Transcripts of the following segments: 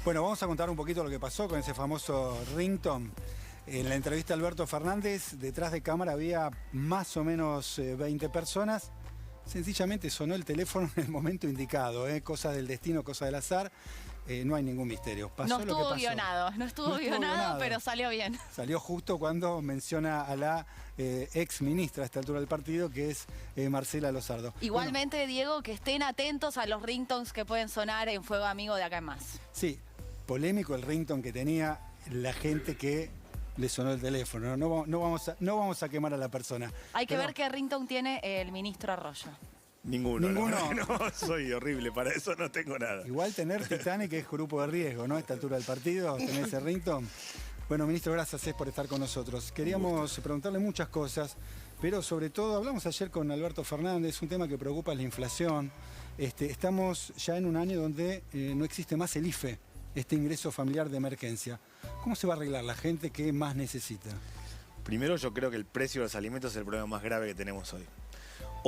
Bueno, vamos a contar un poquito lo que pasó con ese famoso ringtone. En la entrevista a Alberto Fernández, detrás de cámara había más o menos 20 personas. Sencillamente sonó el teléfono en el momento indicado, cosa del destino, cosa del azar. No hay ningún misterio. Pasó no lo que pasó. no estuvo guionado, pero salió bien. Salió justo cuando menciona a la ex ministra a esta altura del partido, que es Marcela Lozardo. Igualmente, bueno, Diego, que estén atentos a los ringtones que pueden sonar en Fuego Amigo de acá en más. Sí, polémico el ringtone que tenía la gente que le sonó el teléfono. No vamos a quemar a la persona. Hay que ver qué ringtone tiene el ministro Arroyo. Ninguno. No, soy horrible, para eso no tengo nada. Igual tener Titanic es grupo de riesgo, ¿no? A esta altura del partido, tener ese ringtone. Bueno, ministro, gracias por estar con nosotros. Queríamos preguntarle muchas cosas, pero sobre todo hablamos ayer con Alberto Fernández, un tema que preocupa es la inflación. Estamos ya en un año donde no existe más el IFE, este ingreso familiar de emergencia. ¿Cómo se va a arreglar la gente que más necesita? Primero, yo creo que el precio de los alimentos es el problema más grave que tenemos hoy.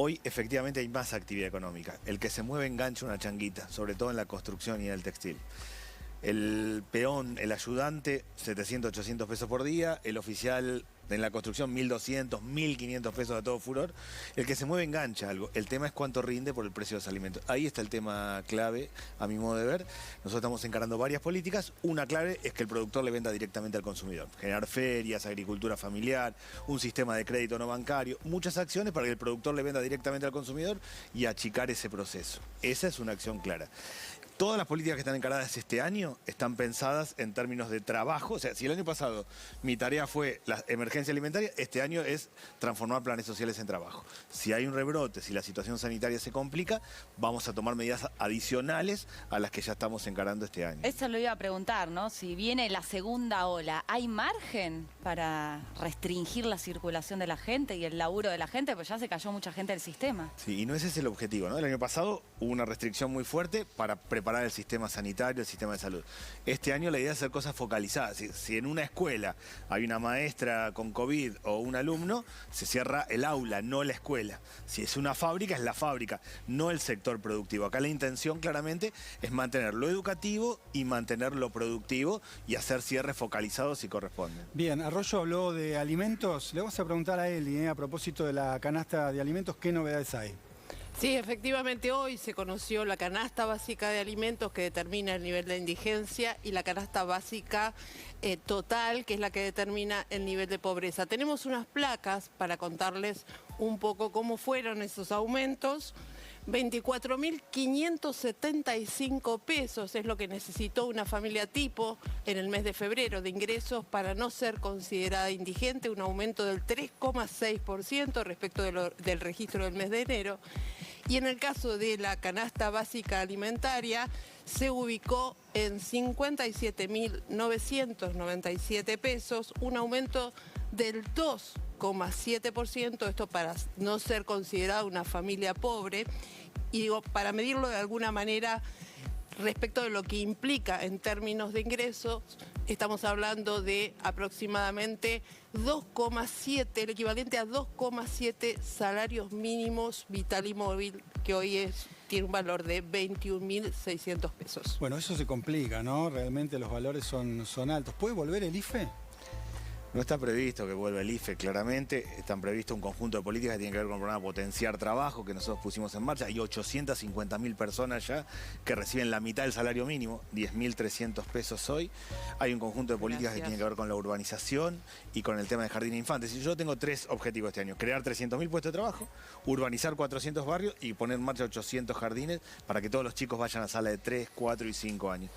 Hoy, efectivamente, hay más actividad económica. El que se mueve engancha una changuita, sobre todo en la construcción y en el textil. El peón, el ayudante, 700, 800 pesos por día. El oficial en la construcción, 1.200, 1.500 pesos a todo furor. El que se mueve engancha algo. El tema es cuánto rinde por el precio de los alimentos. Ahí está el tema clave, a mi modo de ver. Nosotros estamos encarando varias políticas. Una clave es que el productor le venda directamente al consumidor. Generar ferias, agricultura familiar, un sistema de crédito no bancario. Muchas acciones para que el productor le venda directamente al consumidor y achicar ese proceso. Esa es una acción clara. Todas las políticas que están encaradas este año están pensadas en términos de trabajo. O sea, si el año pasado mi tarea fue la emergencia alimentaria, este año es transformar planes sociales en trabajo. Si hay un rebrote, si la situación sanitaria se complica, vamos a tomar medidas adicionales a las que ya estamos encarando este año. Eso lo iba a preguntar, ¿no? Si viene la segunda ola, ¿hay margen para restringir la circulación de la gente y el laburo de la gente? Pues ya se cayó mucha gente del sistema. Sí, y no ese es el objetivo, ¿no? El año pasado hubo una restricción muy fuerte para preparar el sistema sanitario, el sistema de salud. Este año la idea es hacer cosas focalizadas. Si en una escuela hay una maestra con COVID o un alumno, se cierra el aula, no la escuela. Si es una fábrica, es la fábrica, no el sector productivo. Acá la intención claramente es mantener lo educativo y mantener lo productivo y hacer cierres focalizados si corresponde. Bien, Arroyo habló de alimentos. Le vamos a preguntar a Eli, a propósito de la canasta de alimentos, ¿qué novedades hay? Sí, efectivamente hoy se conoció la canasta básica de alimentos que determina el nivel de indigencia y la canasta básica total, que es la que determina el nivel de pobreza. Tenemos unas placas para contarles un poco cómo fueron esos aumentos. 24.575 pesos es lo que necesitó una familia tipo en el mes de febrero de ingresos para no ser considerada indigente, un aumento del 3,6% respecto del registro del mes de enero. Y en el caso de la canasta básica alimentaria, se ubicó en 57.997 pesos, un aumento del 2,7%, esto para no ser considerada una familia pobre. Y digo, para medirlo de alguna manera respecto de lo que implica en términos de ingresos, estamos hablando de aproximadamente 2,7, el equivalente a 2,7 salarios mínimos vital y móvil, que hoy tiene un valor de 21.600 pesos. Bueno, eso se complica, ¿no? Realmente los valores son altos. ¿Puede volver el IFE? No está previsto que vuelva el IFE, claramente. Están previstos un conjunto de políticas que tienen que ver con el programa Potenciar Trabajo, que nosotros pusimos en marcha. Hay 850.000 personas ya que reciben la mitad del salario mínimo, 10.300 pesos hoy. Hay un conjunto de políticas que tienen que ver con la urbanización y con el tema de jardín de infantes. Y yo tengo 3 objetivos este año. Crear 300.000 puestos de trabajo, urbanizar 400 barrios y poner en marcha 800 jardines para que todos los chicos vayan a sala de 3, 4 y 5 años.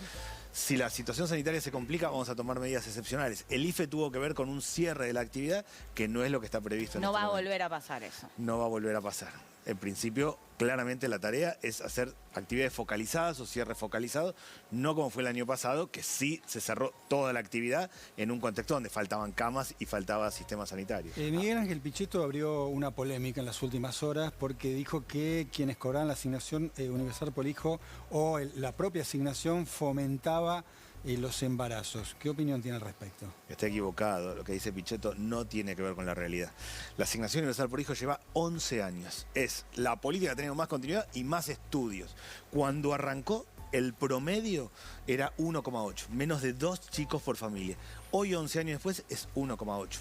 Si la situación sanitaria se complica, vamos a tomar medidas excepcionales. El IFE tuvo que ver con un cierre de la actividad, que no es lo que está previsto en este momento. No va a volver a pasar eso. No va a volver a pasar. En principio, claramente la tarea es hacer actividades focalizadas o cierres focalizados, no como fue el año pasado, que sí se cerró toda la actividad en un contexto donde faltaban camas y faltaba sistema sanitario. Miguel Ángel Pichetto abrió una polémica en las últimas horas porque dijo que quienes cobraban la asignación universal por hijo o la propia asignación fomentaba los embarazos. ¿Qué opinión tiene al respecto? Está equivocado. Lo que dice Pichetto no tiene que ver con la realidad. La asignación universal por hijo lleva 11 años. Es la política que ha tenido más continuidad y más estudios. Cuando arrancó, el promedio era 1,8, menos de 2 chicos por familia. Hoy, 11 años después, es 1,8.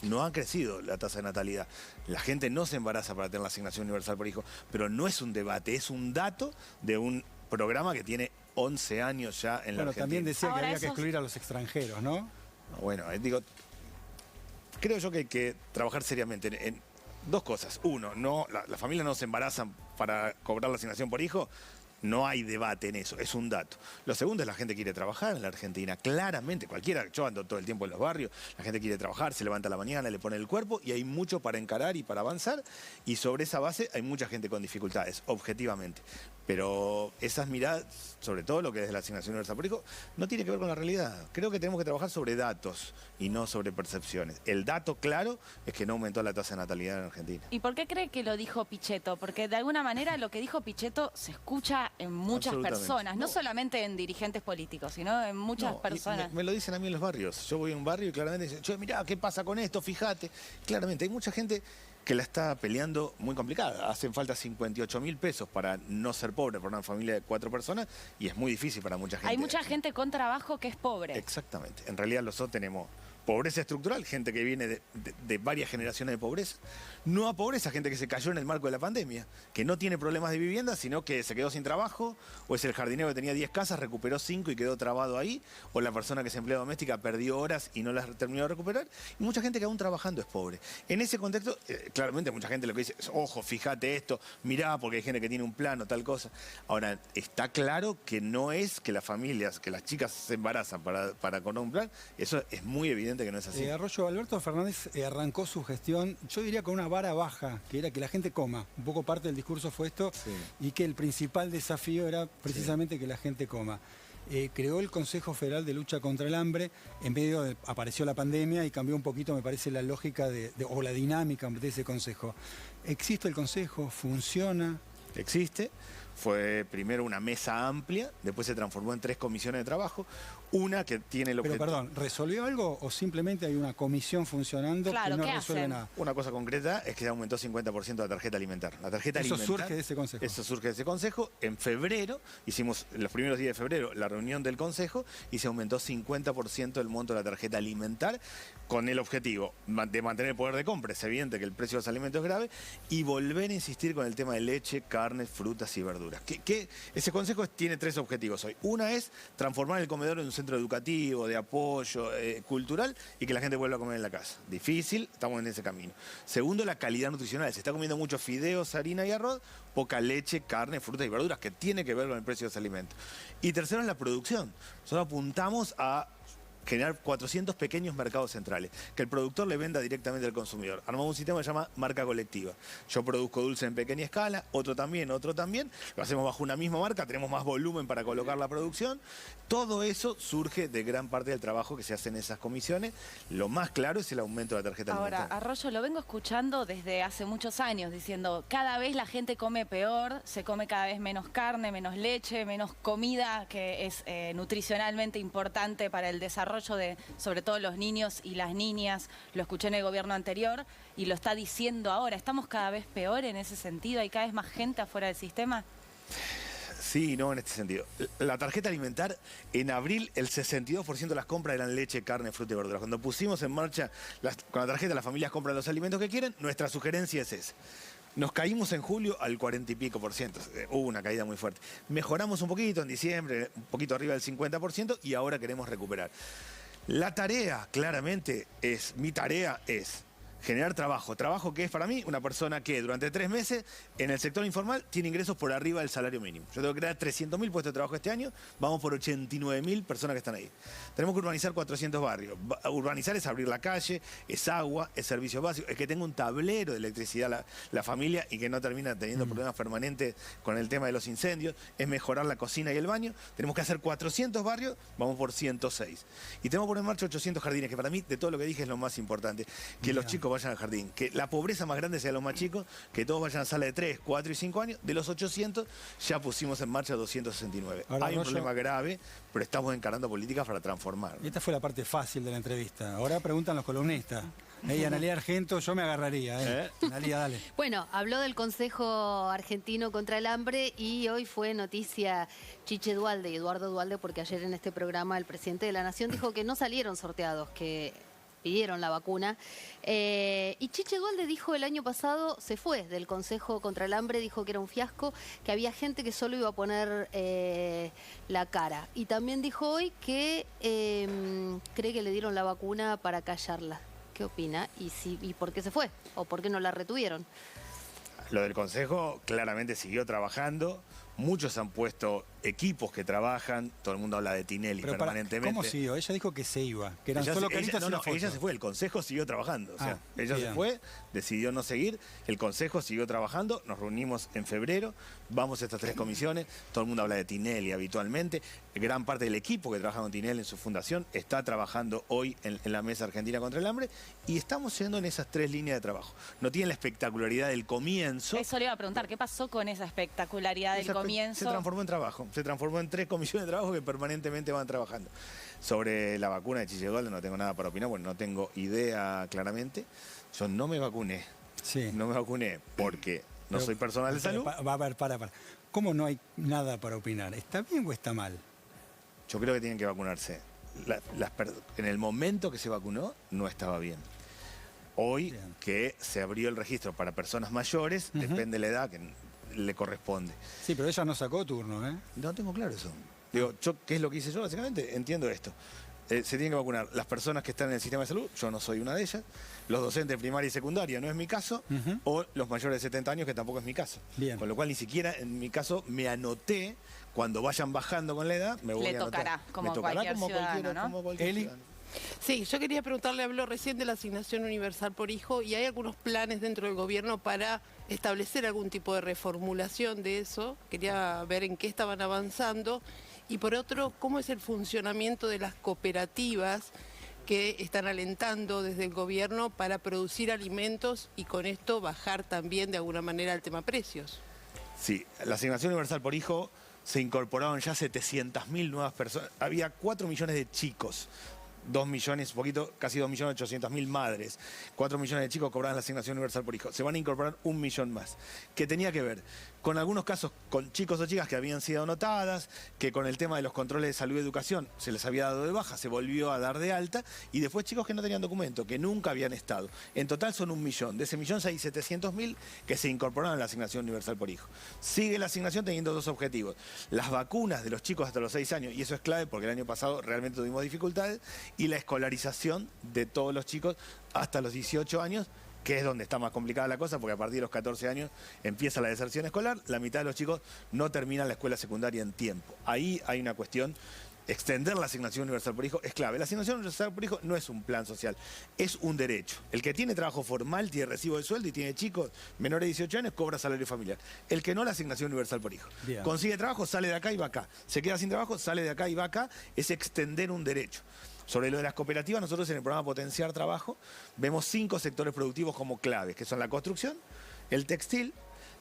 No ha crecido la tasa de natalidad. La gente no se embaraza para tener la asignación universal por hijo, pero no es un debate, es un dato de un programa que tiene 11 años ya en la Argentina. También decía Ahora que había que excluir a los extranjeros, ¿no? Bueno, digo, creo yo que hay que trabajar seriamente en dos cosas. Uno, las familias no se embarazan para cobrar la asignación por hijo. No hay debate en eso, es un dato. Lo segundo es la gente quiere trabajar en la Argentina, claramente, cualquiera, yo ando todo el tiempo en los barrios, la gente quiere trabajar, se levanta a la mañana, le pone el cuerpo y hay mucho para encarar y para avanzar y sobre esa base hay mucha gente con dificultades, objetivamente. Pero esas miradas, sobre todo lo que es la asignación universal por hijo, no tiene que ver con la realidad. Creo que tenemos que trabajar sobre datos y no sobre percepciones. El dato claro es que no aumentó la tasa de natalidad en Argentina. ¿Y por qué cree que lo dijo Pichetto? Porque de alguna manera lo que dicho Pichetto se escucha en muchas personas, no solamente en dirigentes políticos, sino en muchas personas. Me lo dicen a mí en los barrios. Yo voy a un barrio y claramente dicen, che, mirá, ¿qué pasa con esto? Fíjate. Claramente, hay mucha gente que la está peleando muy complicada. Hacen falta 58.000 pesos para no ser pobre por una familia de 4 personas y es muy difícil para mucha gente. Hay mucha gente con trabajo que es pobre. Exactamente. En realidad nosotros tenemos pobreza estructural, gente que viene de varias generaciones de pobreza. No a pobreza, gente que se cayó en el marco de la pandemia, que no tiene problemas de vivienda, sino que se quedó sin trabajo, o es el jardinero que tenía 10 casas, recuperó 5 y quedó trabado ahí, o la persona que es empleada doméstica perdió horas y no las terminó de recuperar, y mucha gente que aún trabajando es pobre. En ese contexto, claramente mucha gente lo que dice es, ojo, fíjate esto, mirá, porque hay gente que tiene un plan o tal cosa. Ahora, está claro que no es que las familias, que las chicas se embarazan para con un plan, eso es muy evidente que no es así. Arroyo, Alberto Fernández arrancó su gestión, yo diría con una vara baja, que era que la gente coma. Un poco parte del discurso fue esto, sí. Y que el principal desafío era precisamente que la gente coma. Creó el Consejo Federal de Lucha contra el Hambre, en medio apareció la pandemia y cambió un poquito, me parece, la lógica o la dinámica de ese consejo. ¿Existe el consejo? ¿Funciona? Existe. Fue primero una mesa amplia, después se transformó en 3 comisiones de trabajo. Una que tiene el objetivo... Pero perdón, ¿resolvió algo o simplemente hay una comisión funcionando que no resuelve nada? Una cosa concreta es que se aumentó 50% la tarjeta alimentar. La tarjeta eso alimentar, surge de ese consejo. Eso surge de ese consejo. En febrero, hicimos los primeros días de febrero la reunión del consejo y se aumentó 50% el monto de la tarjeta alimentar con el objetivo de mantener el poder de compra. Es evidente que el precio de los alimentos es grave y volver a insistir con el tema de leche, carne, frutas y verduras. Ese consejo tiene 3 objetivos hoy. Una es transformar el comedor en un centro educativo, de apoyo, cultural, y que la gente vuelva a comer en la casa. Difícil, estamos en ese camino. Segundo, la calidad nutricional. Se está comiendo muchos fideos, harina y arroz, poca leche, carne, frutas y verduras, que tiene que ver con el precio de los alimentos. Y tercero es la producción. Nosotros apuntamos a generar 400 pequeños mercados centrales, que el productor le venda directamente al consumidor. Armamos un sistema que se llama marca colectiva. Yo produzco dulce en pequeña escala, otro también, lo hacemos bajo una misma marca, tenemos más volumen para colocar la producción. Todo eso surge de gran parte del trabajo que se hace en esas comisiones. Lo más claro es el aumento de la tarjeta alimentaria. Ahora, Arroyo, lo vengo escuchando desde hace muchos años, diciendo, cada vez la gente come peor, se come cada vez menos carne, menos leche, menos comida, que es nutricionalmente importante para el desarrollo de, sobre todo, los niños y las niñas. Lo escuché en el gobierno anterior y lo está diciendo ahora. ¿Estamos cada vez peor en ese sentido? ¿Hay cada vez más gente afuera del sistema? Sí, no en este sentido. La tarjeta alimentar, en abril el 62% de las compras eran leche, carne, fruta y verduras. Cuando pusimos en marcha con la tarjeta las familias compran los alimentos que quieren, nuestra sugerencia es esa. Nos caímos en julio al 40 y pico por ciento. Hubo una caída muy fuerte. Mejoramos un poquito en diciembre, un poquito arriba del 50% y ahora queremos recuperar. La tarea, claramente, mi tarea es generar trabajo. Trabajo que es para mí una persona que durante 3 meses en el sector informal tiene ingresos por arriba del salario mínimo. Yo tengo que crear 300.000 puestos de trabajo este año, vamos por 89.000 personas que están ahí. Tenemos que urbanizar 400 barrios. Urbanizar es abrir la calle, es agua, es servicios básicos, es que tenga un tablero de electricidad la familia y que no termina teniendo problemas permanentes con el tema de los incendios, es mejorar la cocina y el baño. Tenemos que hacer 400 barrios, vamos por 106. Y tenemos que poner en marcha 800 jardines, que para mí, de todo lo que dije, es lo más importante. Que los chicos vayan al jardín, que la pobreza más grande sea los más chicos, que todos vayan a sala de 3, 4 y 5 años. De los 800 ya pusimos en marcha 269. Ahora, hay un problema grave, pero estamos encarando políticas para transformarlo. Esta fue la parte fácil de la entrevista. Ahora preguntan los columnistas. Analía Argento, yo me agarraría. Analía, dale. Bueno, habló del Consejo Argentino contra el Hambre y hoy fue noticia Chiche Duhalde y Eduardo Duhalde, porque ayer en este programa el presidente de la Nación dijo que no salieron sorteados, que pidieron la vacuna. Y Chiche Duhalde dijo el año pasado, se fue del Consejo contra el Hambre, dijo que era un fiasco, que había gente que solo iba a poner la cara. Y también dijo hoy que cree que le dieron la vacuna para callarla. ¿Qué opina? ¿Y por qué se fue? ¿O por qué no la retuvieron? Lo del Consejo claramente siguió trabajando. Muchos han puesto equipos que trabajan. Todo el mundo habla de Tinelli permanentemente. ¿Cómo siguió? Ella dijo que se iba, que eran Ella solo se- caritas ella- y no, una foto. ella se fue, el Consejo siguió trabajando. O sea, ella bien. se fue, decidió no seguir, el Consejo siguió trabajando, nos reunimos en febrero, vamos a estas 3 comisiones, todo el mundo habla de Tinelli habitualmente, gran parte del equipo que trabaja con Tinelli en su fundación está trabajando hoy en la Mesa Argentina contra el Hambre y estamos yendo en esas 3 líneas de trabajo. No tienen la espectacularidad del comienzo. Eso le iba a preguntar, ¿qué pasó con esa espectacularidad del Se comienzo? transformó en trabajo, se transformó en 3 comisiones de trabajo que permanentemente van trabajando. Sobre la vacuna de Chiche Duhalde no tengo nada para opinar, bueno, no tengo idea claramente. Yo no me vacuné, Sí. no me vacuné porque no Pero- soy personal de salud. Va a ver, para. ¿Cómo no hay nada para opinar? ¿Está bien o está mal? Yo creo que tienen que vacunarse. En el momento que se vacunó, no estaba bien. Hoy Bien. que se abrió el registro para personas mayores, depende de la edad que le corresponde. Sí, pero ella no sacó turno, ¿eh? No tengo claro eso. Digo, ¿qué es lo que hice yo? Básicamente entiendo esto. Se tienen que vacunar las personas que están en el sistema de salud, yo no soy una de ellas, los docentes de primaria y secundaria, no es mi caso, o los mayores de 70 años, que tampoco es mi caso. Bien. Con lo cual ni siquiera en mi caso me anoté, cuando vayan bajando con la edad, me voy Le a anotar. tocará, como Me tocará cualquier como ciudadano, cualquiera, ¿no? como cualquier Eli. ciudadano. Sí, yo quería preguntarle, habló recién de la asignación universal por hijo y hay algunos planes dentro del gobierno para establecer algún tipo de reformulación de eso. Quería ver en qué estaban avanzando. Y por otro, ¿cómo es el funcionamiento de las cooperativas que están alentando desde el gobierno para producir alimentos y con esto bajar también de alguna manera el tema precios? Sí, la asignación universal por hijo se incorporaron ya 700.000 nuevas personas. Había 4 millones de chicos. 2 millones, poquito, casi 2.800.000 madres. 4 millones de chicos cobraban la asignación universal por hijo. Se van a incorporar 1 millón más. Que tenía que ver con algunos casos con chicos o chicas que habían sido anotadas, que con el tema de los controles de salud y educación se les había dado de baja, se volvió a dar de alta, y después chicos que no tenían documento, que nunca habían estado. En total son 1 millón. De ese millón hay 700.000 que se incorporaron a la asignación universal por hijo. Sigue la asignación teniendo 2 objetivos. Las vacunas de los chicos hasta los 6 años, y eso es clave porque el año pasado realmente tuvimos dificultades, y la escolarización de todos los chicos hasta los 18 años, que es donde está más complicada la cosa, porque a partir de los 14 años empieza la deserción escolar, la mitad de los chicos no terminan la escuela secundaria en tiempo. Ahí hay una cuestión, extender la asignación universal por hijo es clave. La asignación universal por hijo no es un plan social, es un derecho. El que tiene trabajo formal, tiene recibo de sueldo y tiene chicos menores de 18 años, cobra salario familiar. El que no, la asignación universal por hijo. Bien. Consigue trabajo, sale de acá y va acá. Se queda sin trabajo, sale de acá y va acá. Es extender un derecho. Sobre lo de las cooperativas, nosotros en el programa Potenciar Trabajo vemos 5 sectores productivos como claves, que son la construcción, el textil,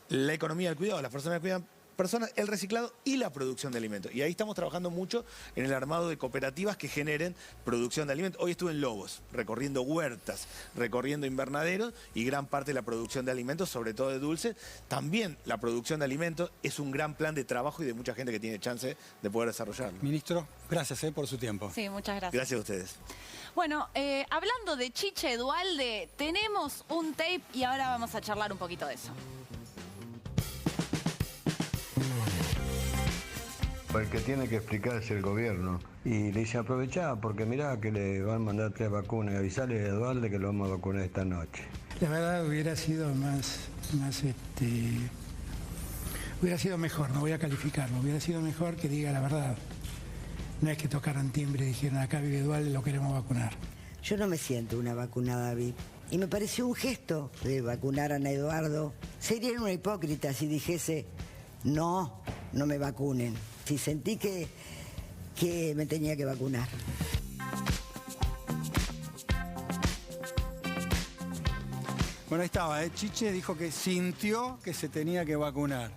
la economía del cuidado, las personas que cuidan personas, el reciclado y la producción de alimentos. Y ahí estamos trabajando mucho en el armado de cooperativas que generen producción de alimentos. Hoy estuve en Lobos, recorriendo huertas, recorriendo invernaderos y gran parte de la producción de alimentos, sobre todo de dulces. También la producción de alimentos es un gran plan de trabajo y de mucha gente que tiene chance de poder desarrollarlo. Ministro, gracias por su tiempo. Sí, muchas gracias. Gracias a ustedes. Bueno, hablando de Chiche Duhalde, tenemos un tape y ahora vamos a charlar un poquito de eso. El que tiene que explicar es el gobierno. Y le dice, aprovechá, porque mirá que le van a mandar 3 vacunas. Avisale a Eduardo que lo vamos a vacunar esta noche. La verdad hubiera sido hubiera sido mejor, no voy a calificarlo, hubiera sido mejor que diga la verdad. No es que tocaran timbre y dijeron, acá vive Duhalde, lo queremos vacunar. Yo no me siento una vacunada VIP. Y me pareció un gesto de vacunar a Ana Eduardo. Sería una hipócrita si dijese, no me vacunen. Si sentí que me tenía que vacunar. Bueno, ahí estaba, Chiche dijo que sintió que se tenía que vacunar.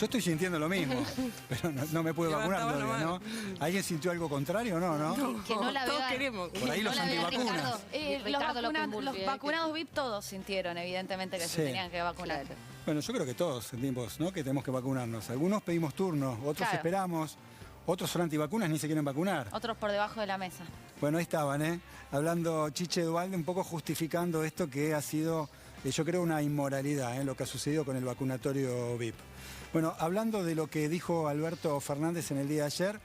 Yo estoy sintiendo lo mismo, pero no me puedo vacunar Levantaba la todavía, ¿no? ¿Alguien sintió algo contrario o no? Que no la todos vea- queremos. Por ahí los no la vea antivacunas. Ricardo. Ricardo López Murphy, los vacunados VIP todos sintieron, evidentemente, que Sí. se tenían que vacunar. Bueno, yo creo que todos sentimos, ¿no?, que tenemos que vacunarnos. Algunos pedimos turno, otros Claro. esperamos, otros son antivacunas, ni se quieren vacunar. Otros por debajo de la mesa. Bueno, ahí estaban, hablando Chiche Duvalde, un poco justificando esto que ha sido, yo creo, una inmoralidad, lo que ha sucedido con el vacunatorio VIP. Bueno, hablando de lo que dijo Alberto Fernández en el día de ayer,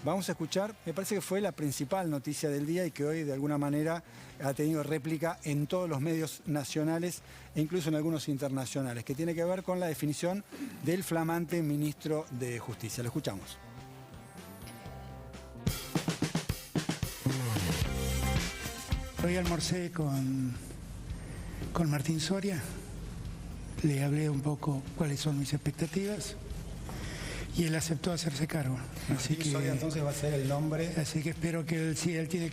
vamos a escuchar, me parece que fue la principal noticia del día y que hoy de alguna manera ha tenido réplica en todos los medios nacionales e incluso en algunos internacionales, que tiene que ver con la definición del flamante ministro de Justicia. Lo escuchamos. Hoy almorcé con Martín Soria, le hablé un poco cuáles son mis expectativas y él aceptó hacerse cargo. Así que, Soria entonces va a ser el nombre. así que espero que él tiene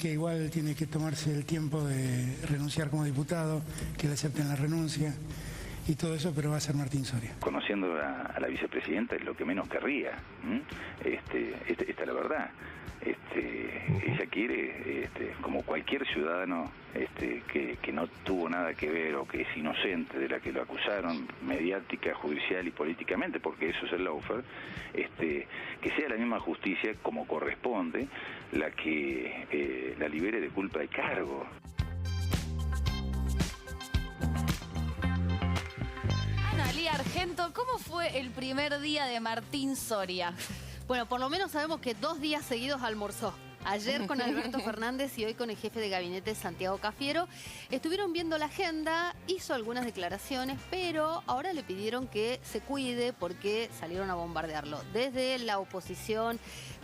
que tomarse el tiempo de renunciar como diputado, que le acepten la renuncia y todo eso, pero va a ser Martín Soria. Conociendo a la vicepresidenta es lo que menos querría. Esta es la verdad. Ella quiere, como cualquier ciudadano que no tuvo nada que ver o que es inocente de la que lo acusaron mediática, judicial y políticamente, porque eso es el lawfare, que sea la misma justicia como corresponde la que la libere de culpa de cargo. Analía Argento, ¿cómo fue el primer día de Martín Soria? Bueno, por lo menos sabemos que 2 días seguidos almorzó. Ayer con Alberto Fernández y hoy con el jefe de gabinete Santiago Cafiero. Estuvieron viendo la agenda, hizo algunas declaraciones, pero ahora le pidieron que se cuide porque salieron a bombardearlo. Desde la oposición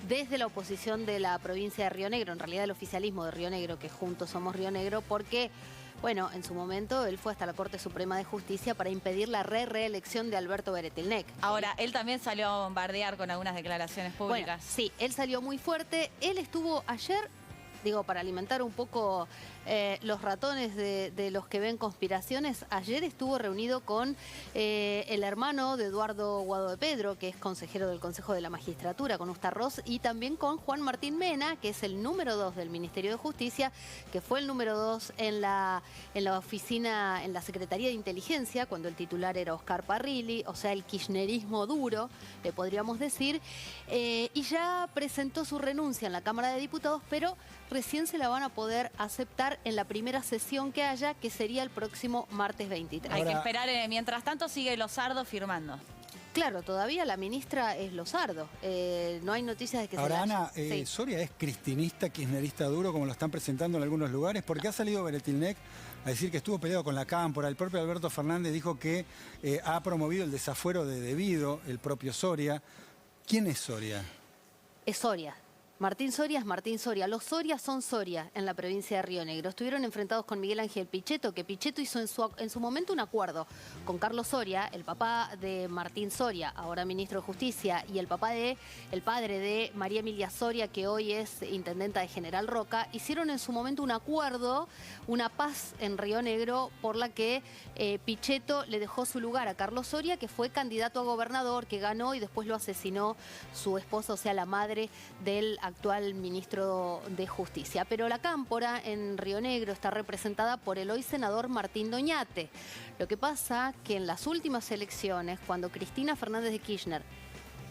de la provincia de Río Negro, en realidad el oficialismo de Río Negro, que juntos somos Río Negro, porque... Bueno, en su momento él fue hasta la Corte Suprema de Justicia para impedir la reelección de Alberto Beretilnec. Ahora, él también salió a bombardear con algunas declaraciones públicas. Bueno, sí, él salió muy fuerte. Él estuvo ayer, para alimentar un poco los ratones de los que ven conspiraciones, ayer estuvo reunido con el hermano de Eduardo Guado de Pedro, que es consejero del Consejo de la Magistratura, con Ustarroz, y también con Juan Martín Mena, que es el número 2 del Ministerio de Justicia, que fue el número 2 en la oficina, en la Secretaría de Inteligencia, cuando el titular era Oscar Parrilli, o sea, el kirchnerismo duro, le podríamos decir, y ya presentó su renuncia en la Cámara de Diputados, pero recién se la van a poder aceptar en la primera sesión que haya, que sería el próximo martes 23. Hay que esperar, mientras tanto sigue Lozardo firmando. Claro, todavía la ministra es Lozardo. No hay noticias de que Ahora, se Ana, sí. ¿Soria es cristinista, kirchnerista duro, como lo están presentando en algunos lugares? Porque ha salido Beretilnec a decir que estuvo peleado con la Cámpora. El propio Alberto Fernández dijo que ha promovido el desafuero de debido, el propio Soria. ¿Quién es Soria? Es Soria. Martín Soria es Martín Soria. Los Soria son Soria en la provincia de Río Negro. Estuvieron enfrentados con Miguel Ángel Pichetto, que Pichetto hizo en su momento un acuerdo con Carlos Soria, el papá de Martín Soria, ahora ministro de Justicia, y el padre de María Emilia Soria, que hoy es intendenta de General Roca. Hicieron en su momento un acuerdo, una paz en Río Negro, por la que Pichetto le dejó su lugar a Carlos Soria, que fue candidato a gobernador, que ganó y después lo asesinó su esposa, o sea, la madre del actual ministro de Justicia. Pero la Cámpora en Río Negro está representada por el hoy senador Martín Doñate. Lo que pasa que en las últimas elecciones, cuando Cristina Fernández de Kirchner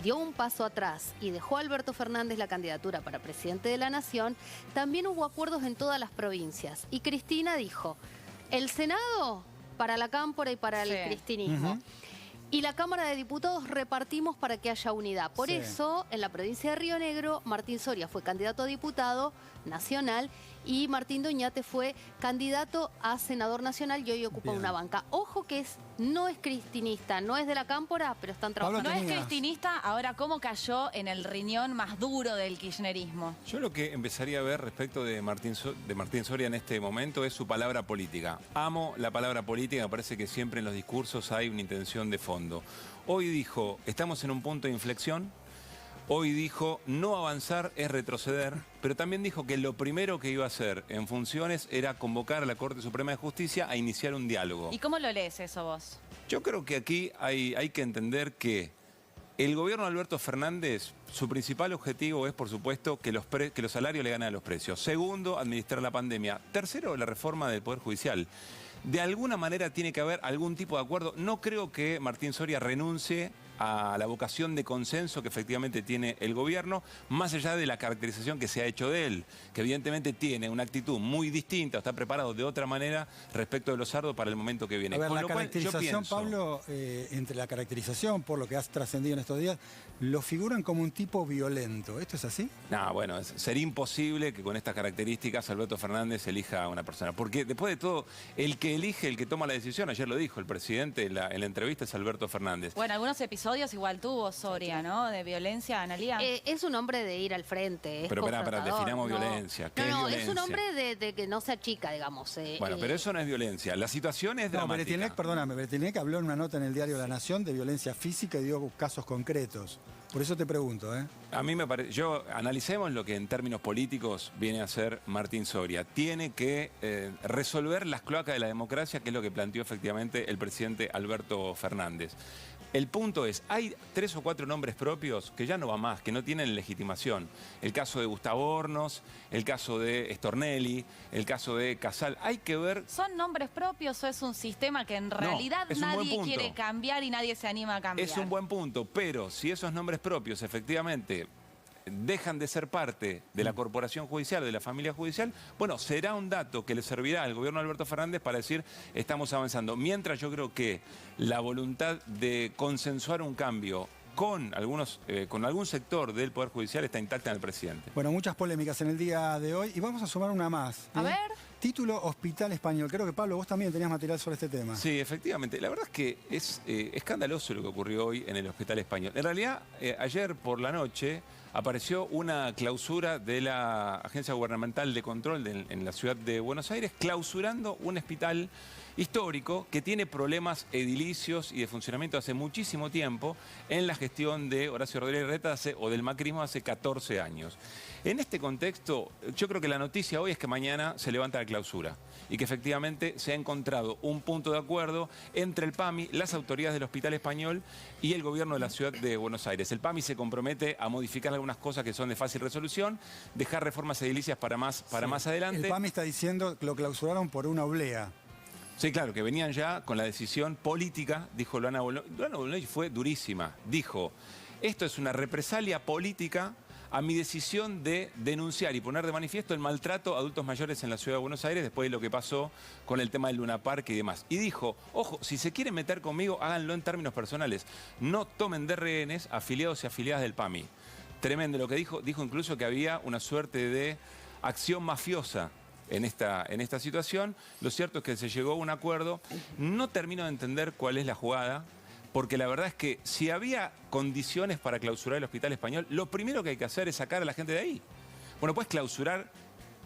dio un paso atrás y dejó a Alberto Fernández la candidatura para presidente de la Nación, también hubo acuerdos en todas las provincias. Y Cristina dijo, el Senado para la Cámpora y para el cristinismo. Y la Cámara de Diputados repartimos para que haya unidad. Por eso, en la provincia de Río Negro, Martín Soria fue candidato a diputado nacional y Martín Doñate fue candidato a senador nacional y hoy ocupa una banca. Ojo que no es cristinista, no es de la Cámpora, pero están trabajando. No es cristinista, ahora ¿cómo cayó en el riñón más duro del kirchnerismo? Yo lo que empezaría a ver respecto de Martín Soria en este momento es su palabra política. Amo la palabra política, me parece que siempre en los discursos hay una intención de fondo. Hoy dijo, estamos en un punto de inflexión. Hoy dijo, no avanzar es retroceder, pero también dijo que lo primero que iba a hacer en funciones era convocar a la Corte Suprema de Justicia a iniciar un diálogo. ¿Y cómo lo lees eso vos? Yo creo que aquí hay que entender que El gobierno de Alberto Fernández, su principal objetivo es, por supuesto, que los salarios le ganen a los precios. Segundo, administrar la pandemia. Tercero, la reforma del Poder Judicial. De alguna manera tiene que haber algún tipo de acuerdo. No creo que Martín Soria renuncie a la vocación de consenso que efectivamente tiene el gobierno, más allá de la caracterización que se ha hecho de él, que evidentemente tiene una actitud muy distinta, está preparado de otra manera respecto de Lozardo para el momento que viene. A ver, Con la lo cual, yo caracterización, pienso, Pablo, entre la caracterización, por lo que has trascendido en estos días, lo figuran como un tipo violento. ¿Esto es así? no, bueno, sería imposible que con estas características Alberto Fernández elija a una persona. Porque después de todo, el que elige, el que toma la decisión, ayer lo dijo el presidente en la entrevista, es Alberto Fernández. Bueno, algunos episodios igual tuvo Soria, ¿no? De violencia, Analía. Es un hombre de ir al frente. Pero espera, definamos violencia. ¿Qué es violencia? Es un hombre de que no se achica, digamos. Bueno, pero eso no es violencia. La situación es dramática. Beretilnec habló en una nota en el diario La Nación de violencia física y dio casos concretos. Por eso te pregunto, ¿eh? A mí me parece, analicemos lo que en términos políticos viene a hacer Martín Soria. Tiene que resolver las cloacas de la democracia, que es lo que planteó efectivamente el presidente Alberto Fernández. El punto es, hay 3 o 4 nombres propios que ya no va más, que no tienen legitimación. El caso de Gustavo Hornos, el caso de Stornelli, el caso de Casal. Hay que ver... ¿Son nombres propios o es un sistema que en realidad nadie quiere cambiar y nadie se anima a cambiar? Es un buen punto, pero si esos nombres propios efectivamente dejan de ser parte de la corporación judicial, de la familia judicial, bueno, será un dato que le servirá al gobierno de Alberto Fernández para decir estamos avanzando. Mientras yo creo que la voluntad de consensuar un cambio con algún sector del Poder Judicial está intacta en el presidente. Bueno, muchas polémicas en el día de hoy y vamos a sumar una más. A ver. Título Hospital Español. Creo que, Pablo, vos también tenías material sobre este tema. Sí, efectivamente. La verdad es que es escandaloso lo que ocurrió hoy en el Hospital Español. En realidad, ayer por la noche apareció una clausura de la Agencia Gubernamental de Control en la ciudad de Buenos Aires, clausurando un hospital histórico que tiene problemas edilicios y de funcionamiento hace muchísimo tiempo en la gestión de Horacio Rodríguez Larreta o del macrismo hace 14 años. En este contexto, yo creo que la noticia hoy es que mañana se levanta la clausura y que efectivamente se ha encontrado un punto de acuerdo entre el PAMI, las autoridades del Hospital Español y el gobierno de la ciudad de Buenos Aires. El PAMI se compromete a modificar algunas cosas que son de fácil resolución, dejar reformas edilicias para más adelante. El PAMI está diciendo que lo clausuraron por una oblea. Sí, claro, que venían ya con la decisión política, dijo Luana Volnovich. Luana Volnovich fue durísima. Dijo, esto es una represalia política a mi decisión de denunciar y poner de manifiesto el maltrato a adultos mayores en la ciudad de Buenos Aires después de lo que pasó con el tema del Luna Park y demás. Y dijo, ojo, si se quieren meter conmigo, háganlo en términos personales. No tomen de rehenes afiliados y afiliadas del PAMI. Tremendo lo que dijo. Dijo incluso que había una suerte de acción mafiosa en esta situación. Lo cierto es que se llegó a un acuerdo. No termino de entender cuál es la jugada, porque la verdad es que si había condiciones para clausurar el Hospital Español, lo primero que hay que hacer es sacar a la gente de ahí. Bueno, puedes clausurar,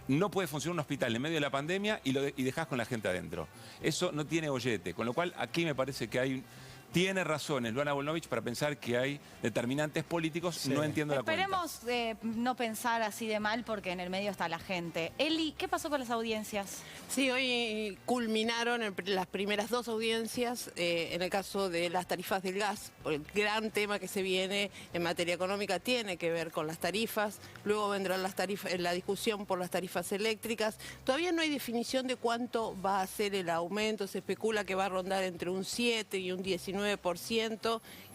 no puede funcionar un hospital en medio de la pandemia y dejás con la gente adentro. Eso no tiene bollete, con lo cual aquí me parece que tiene razones Luana Volnovich para pensar que hay determinantes políticos, sí. No entiendo la cuenta. Esperemos no pensar así de mal porque en el medio está la gente. Eli, ¿qué pasó con las audiencias? Sí, hoy culminaron las primeras 2 audiencias en el caso de las tarifas del gas. El gran tema que se viene en materia económica tiene que ver con las tarifas. Luego vendrán la discusión por las tarifas eléctricas. Todavía no hay definición de cuánto va a ser el aumento. Se especula que va a rondar entre un 7 y un 19%.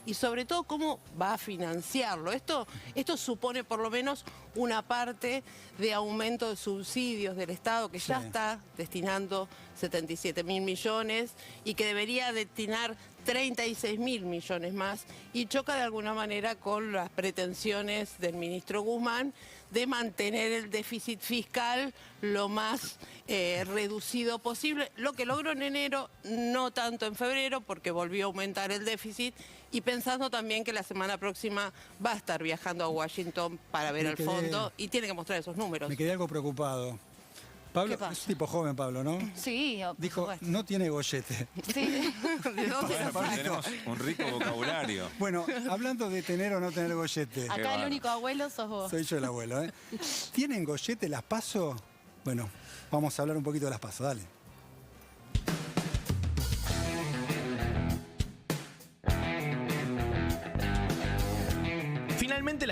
Y sobre todo cómo va a financiarlo. Esto supone por lo menos una parte de aumento de subsidios del Estado que ya está destinando 77.000 millones y que debería destinar 36.000 millones más, y choca de alguna manera con las pretensiones del ministro Guzmán de mantener el déficit fiscal lo más reducido posible, lo que logró en enero, no tanto en febrero, porque volvió a aumentar el déficit, y pensando también que la semana próxima va a estar viajando a Washington para ver el fondo y tiene que mostrar esos números. Me quedé algo preocupado. Pablo, es un tipo joven, Pablo, ¿no? Sí, dijo, no tiene gollete. Sí. ¿De dónde tenemos un rico vocabulario. Bueno, hablando de tener o no tener gollete. Acá el único abuelo sos vos. Soy yo el abuelo, ¿eh? ¿Tienen gollete las PASO? Bueno, vamos a hablar un poquito de las PASO, dale.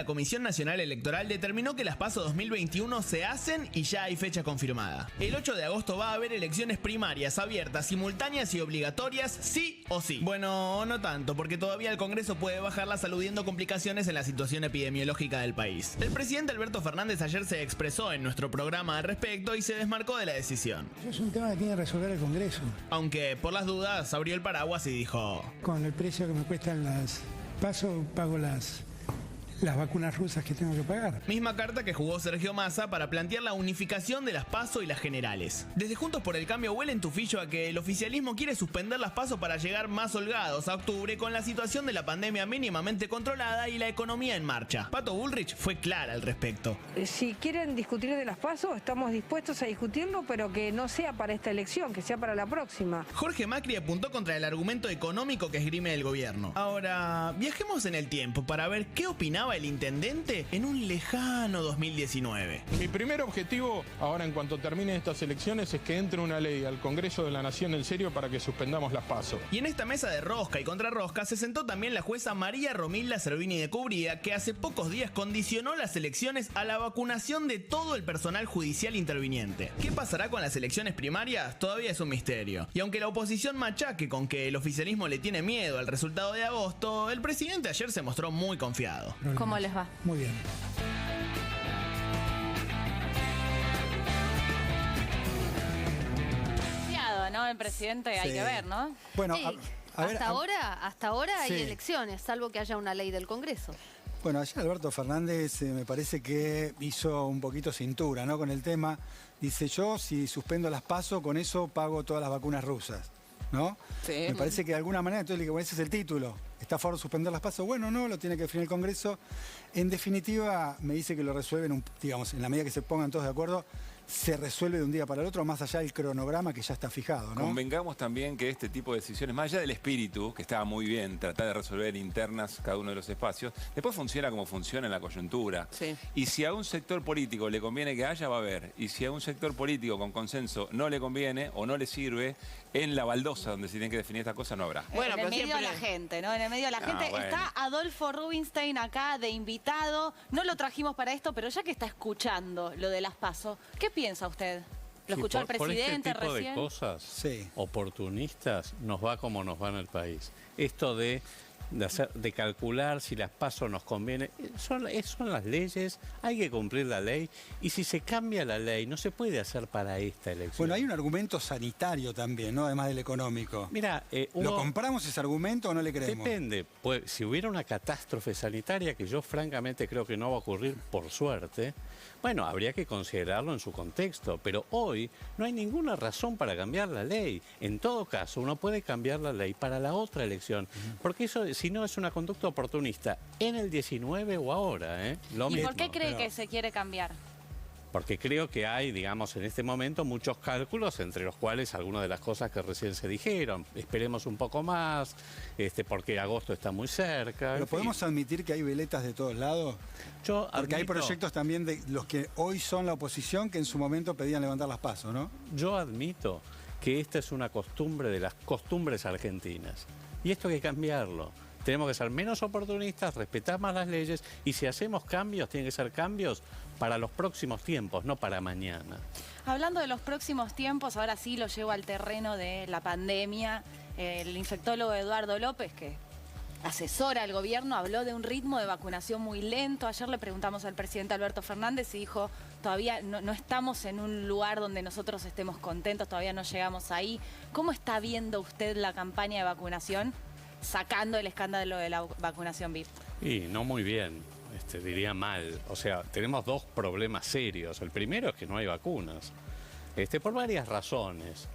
la Comisión Nacional Electoral determinó que las PASO 2021 se hacen y ya hay fecha confirmada. El 8 de agosto va a haber elecciones primarias, abiertas, simultáneas y obligatorias, sí o sí. Bueno, no tanto, porque todavía el Congreso puede bajarlas aludiendo complicaciones en la situación epidemiológica del país. El presidente Alberto Fernández ayer se expresó en nuestro programa al respecto y se desmarcó de la decisión. Es un tema que tiene que resolver el Congreso. Aunque, por las dudas, abrió el paraguas y dijo: Con el precio que me cuestan las PASO, pago las vacunas rusas que tengo que pagar. Misma carta que jugó Sergio Massa para plantear la unificación de las PASO y las generales. Desde Juntos por el Cambio huele en tufillo a que el oficialismo quiere suspender las PASO para llegar más holgados a octubre con la situación de la pandemia mínimamente controlada y la economía en marcha. Pato Bullrich fue clara al respecto. Si quieren discutir de las PASO, estamos dispuestos a discutirlo, pero que no sea para esta elección, que sea para la próxima. Jorge Macri apuntó contra el argumento económico que esgrime el gobierno. Ahora, viajemos en el tiempo para ver qué opinaba el intendente en un lejano 2019. Mi primer objetivo, ahora en cuanto terminen estas elecciones, es que entre una ley al Congreso de la Nación en serio para que suspendamos las PASO. Y en esta mesa de rosca y contrarrosca se sentó también la jueza María Romilda Servini de Cubría, que hace pocos días condicionó las elecciones a la vacunación de todo el personal judicial interviniente. ¿Qué pasará con las elecciones primarias? Todavía es un misterio. Y aunque la oposición machaque con que el oficialismo le tiene miedo al resultado de agosto, el presidente ayer se mostró muy confiado. ¿Cómo les va? Muy bien. Confiado, ¿no? El presidente, hay que ver, ¿no? Bueno, Sí, a ver, hasta ahora Sí. hay elecciones, salvo que haya una ley del Congreso. bueno, ayer Alberto Fernández me parece que hizo un poquito cintura, ¿no? Con el tema. Dice, yo si suspendo las PASO, con eso pago todas las vacunas rusas, ¿no? Sí. Me parece que de alguna manera, entonces le digo, bueno, ese es el título. ¿Está a favor de suspender las PASO? Bueno, no, lo tiene que definir el Congreso. En definitiva, me dice que lo resuelven, digamos, en la medida que se pongan todos de acuerdo, se resuelve de un día para el otro, más allá del cronograma que ya está fijado, ¿no? Convengamos también que este tipo de decisiones, más allá del espíritu, que estaba muy bien, tratar de resolver internas cada uno de los espacios, después funciona como funciona en la coyuntura. Sí. Y si a un sector político le conviene que haya, va a haber. Y si a un sector político con consenso no le conviene o no le sirve, en la baldosa donde se tienen que definir estas cosas no habrá. Bueno, en el pero medio de siempre- la gente, ¿no? En el medio de la gente bueno. está Adolfo Rubinstein acá de invitado. No lo trajimos para esto, pero ya que está escuchando lo de las PASO, ¿qué piensa usted? ¿Lo escuchó el presidente por este tipo recién? de cosas Sí. oportunistas nos va como nos va en el país. Esto de calcular si las PASO nos conviene, son las leyes, hay que cumplir la ley, y si se cambia la ley no se puede hacer para esta elección. Bueno, hay un argumento sanitario también, ¿no? Además del económico. Mira, ¿Lo compramos ese argumento o no le creemos? Depende. Pues, si hubiera una catástrofe sanitaria, que yo francamente creo que no va a ocurrir por suerte, bueno, habría que considerarlo en su contexto. Pero hoy no hay ninguna razón para cambiar la ley. En todo caso, uno puede cambiar la ley para la otra elección. Porque eso, si no, es una conducta oportunista en el 19 o ahora, ¿eh? Lo ¿Y mismo. por qué cree que se quiere cambiar? Porque creo que hay, digamos, en este momento muchos cálculos, entre los cuales algunas de las cosas que recién se dijeron. Esperemos un poco más, porque agosto está muy cerca. ¿Pero en fin. podemos admitir que hay veletas de todos lados? Porque hay proyectos también de los que hoy son la oposición que en su momento pedían levantar las PASO, ¿no? Yo admito que esta es una costumbre de las costumbres argentinas. Y esto hay que cambiarlo. Tenemos que ser menos oportunistas, respetar más las leyes, y si hacemos cambios, tienen que ser cambios para los próximos tiempos, no para mañana. Hablando de los próximos tiempos, ahora sí lo llevo al terreno de la pandemia. El infectólogo Eduardo López, que asesora al gobierno, habló de un ritmo de vacunación muy lento. Ayer le preguntamos al presidente Alberto Fernández y dijo, todavía no estamos en un lugar donde nosotros estemos contentos, todavía no llegamos ahí. ¿Cómo está viendo usted la campaña de vacunación, sacando el escándalo de la vacunación VIP? Y no muy bien, diría mal. O sea, tenemos dos problemas serios. El primero es que no hay vacunas, por varias razones.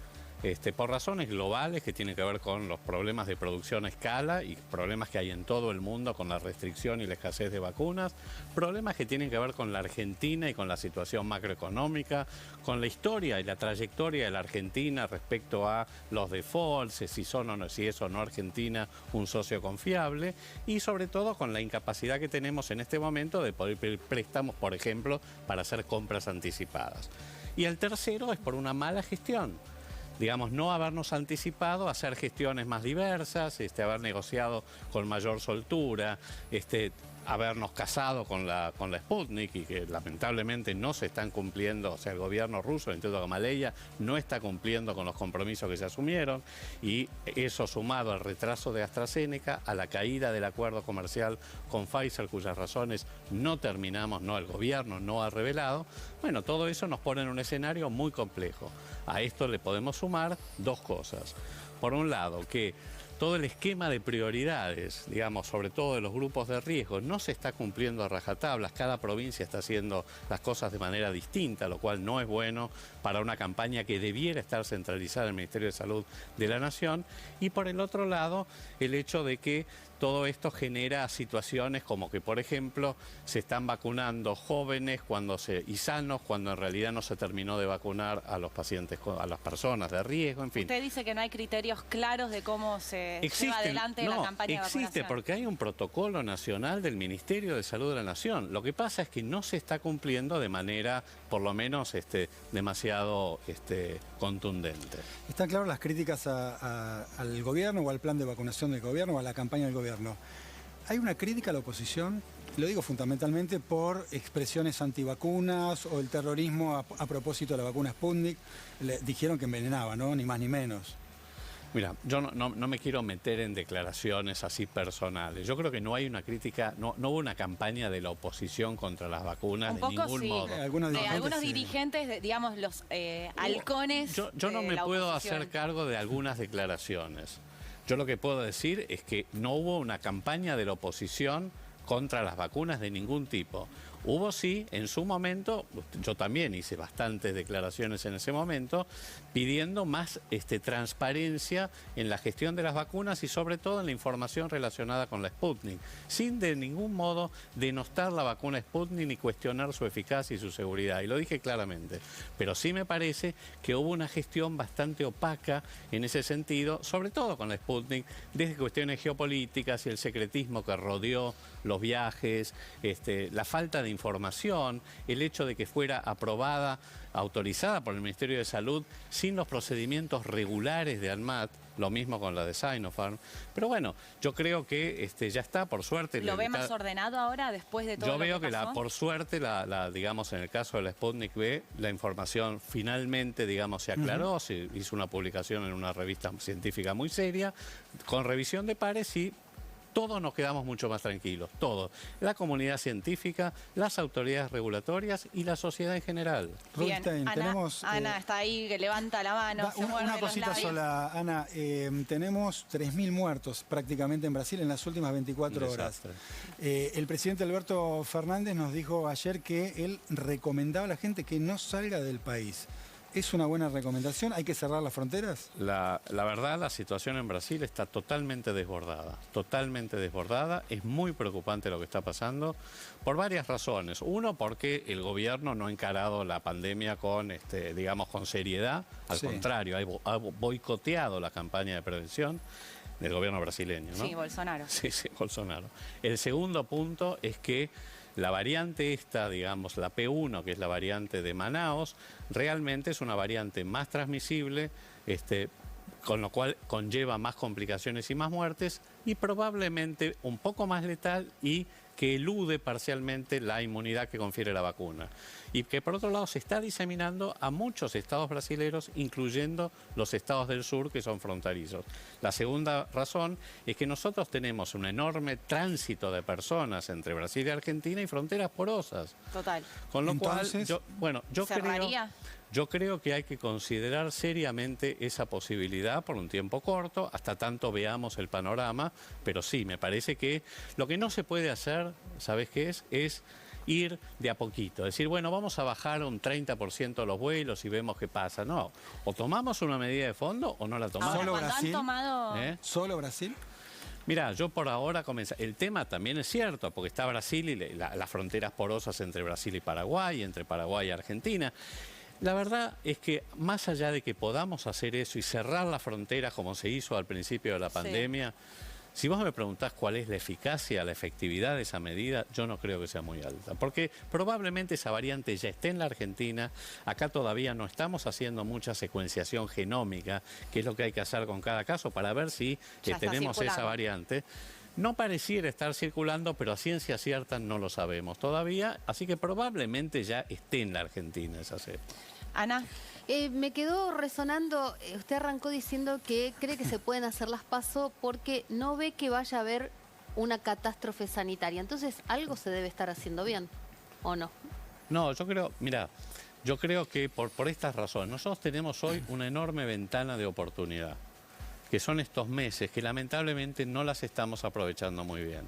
Por razones globales que tienen que ver con los problemas de producción a escala y problemas que hay en todo el mundo con la restricción y la escasez de vacunas, problemas que tienen que ver con la Argentina y con la situación macroeconómica, con la historia y la trayectoria de la Argentina respecto a los defaults, si es o no Argentina un socio confiable, y sobre todo con la incapacidad que tenemos en este momento de poder pedir préstamos, por ejemplo, para hacer compras anticipadas. Y el tercero es por una mala gestión. Digamos, no habernos anticipado, hacer gestiones más diversas, haber negociado con mayor soltura, habernos casado con la Sputnik y que lamentablemente no se están cumpliendo, o sea, el gobierno ruso, el Instituto Gamaleya, no está cumpliendo con los compromisos que se asumieron, y eso sumado al retraso de AstraZeneca, a la caída del acuerdo comercial con Pfizer, cuyas razones no terminamos, el gobierno no ha revelado. Bueno, todo eso nos pone en un escenario muy complejo. A esto le podemos sumar dos cosas. Por un lado, que todo el esquema de prioridades, digamos, sobre todo de los grupos de riesgo, no se está cumpliendo a rajatablas. Cada provincia está haciendo las cosas de manera distinta, lo cual no es bueno para una campaña que debiera estar centralizada en el Ministerio de Salud de la Nación. Y por el otro lado, el hecho de que todo esto genera situaciones como que, por ejemplo, se están vacunando jóvenes y sanos cuando en realidad no se terminó de vacunar a los pacientes, a las personas de riesgo, en fin. Usted dice que no hay criterios claros de cómo se lleva adelante la campaña de vacunación. Existe porque hay un protocolo nacional del Ministerio de Salud de la Nación. Lo que pasa es que no se está cumpliendo de manera, por lo menos, demasiado contundente. Están claras las críticas al gobierno o al plan de vacunación del gobierno o a la campaña del gobierno. ¿Hay una crítica a la oposición? Lo digo fundamentalmente por expresiones antivacunas o el terrorismo a propósito de la vacuna Sputnik. Dijeron que envenenaba, ¿no? Ni más ni menos. Mira, yo no me quiero meter en declaraciones así personales. Yo creo que no hay una crítica, no hubo una campaña de la oposición contra las vacunas de ningún modo. Algunos dirigentes, digamos, los halcones. Yo no me puedo hacer cargo de algunas declaraciones. Yo lo que puedo decir es que no hubo una campaña de la oposición contra las vacunas de ningún tipo. Hubo sí, en su momento, yo también hice bastantes declaraciones en ese momento, pidiendo más transparencia en la gestión de las vacunas y sobre todo en la información relacionada con la Sputnik, sin de ningún modo denostar la vacuna Sputnik ni cuestionar su eficacia y su seguridad. Y lo dije claramente. Pero sí me parece que hubo una gestión bastante opaca en ese sentido, sobre todo con la Sputnik, desde cuestiones geopolíticas y el secretismo que rodeó los viajes, la falta de información, el hecho de que fuera aprobada, autorizada por el Ministerio de Salud sin los procedimientos regulares de ANMAT, lo mismo con la de Sinopharm. Pero bueno, yo creo que ya está, por suerte. ¿Lo ve más ordenado ahora después de todo lo que pasó? Yo veo que por suerte, digamos, en el caso de la Sputnik V, la información finalmente, digamos, se aclaró, se hizo una publicación en una revista científica muy seria, con revisión de pares y todos nos quedamos mucho más tranquilos, todos. La comunidad científica, las autoridades regulatorias y la sociedad en general. Bien, Ana está ahí, que levanta la mano, una cosita sola, Ana. Tenemos 3.000 muertos prácticamente en Brasil en las últimas 24 horas. El presidente Alberto Fernández nos dijo ayer que él recomendaba a la gente que no salga del país. ¿Es una buena recomendación? ¿Hay que cerrar las fronteras? La verdad, la situación en Brasil está totalmente desbordada. Totalmente desbordada. Es muy preocupante lo que está pasando por varias razones. Uno, porque el gobierno no ha encarado la pandemia con seriedad. Al contrario, ha boicoteado la campaña de prevención del gobierno brasileño, ¿no? Sí, Bolsonaro. Sí, Bolsonaro. El segundo punto es que la variante esta, digamos, la P1, que es la variante de Manaos, realmente es una variante más transmisible, con lo cual conlleva más complicaciones y más muertes, y probablemente un poco más letal y que elude parcialmente la inmunidad que confiere la vacuna. Y que por otro lado se está diseminando a muchos estados brasileños, incluyendo los estados del sur que son fronterizos. La segunda razón es que nosotros tenemos un enorme tránsito de personas entre Brasil y Argentina y fronteras porosas. Total. Con lo cual, yo creo que hay que considerar seriamente esa posibilidad por un tiempo corto, hasta tanto veamos el panorama, pero sí, me parece que lo que no se puede hacer, ¿sabes qué es? Es ir de a poquito, decir, bueno, vamos a bajar un 30% los vuelos y vemos qué pasa. No, o tomamos una medida de fondo o no la tomamos. ¿Solo Brasil? ¿Solo Brasil? Mira, yo por ahora el tema también es cierto, porque está Brasil y las fronteras porosas entre Brasil y Paraguay, entre Paraguay y Argentina. La verdad es que más allá de que podamos hacer eso y cerrar las fronteras como se hizo al principio de la pandemia, si vos me preguntás cuál es la eficacia, la efectividad de esa medida, yo no creo que sea muy alta. Porque probablemente esa variante ya esté en la Argentina, acá todavía no estamos haciendo mucha secuenciación genómica, que es lo que hay que hacer con cada caso para ver si tenemos esa variante. no pareciera estar circulando, pero a ciencia cierta no lo sabemos todavía, así que probablemente ya esté en la Argentina esa cepa. Ana. Me quedó resonando, usted arrancó diciendo que cree que se pueden hacer las PASO porque no ve que vaya a haber una catástrofe sanitaria. Entonces, algo se debe estar haciendo bien, ¿o no? No, yo creo, mira, yo creo que por estas razones, nosotros tenemos hoy una enorme ventana de oportunidad, que son estos meses que lamentablemente no las estamos aprovechando muy bien.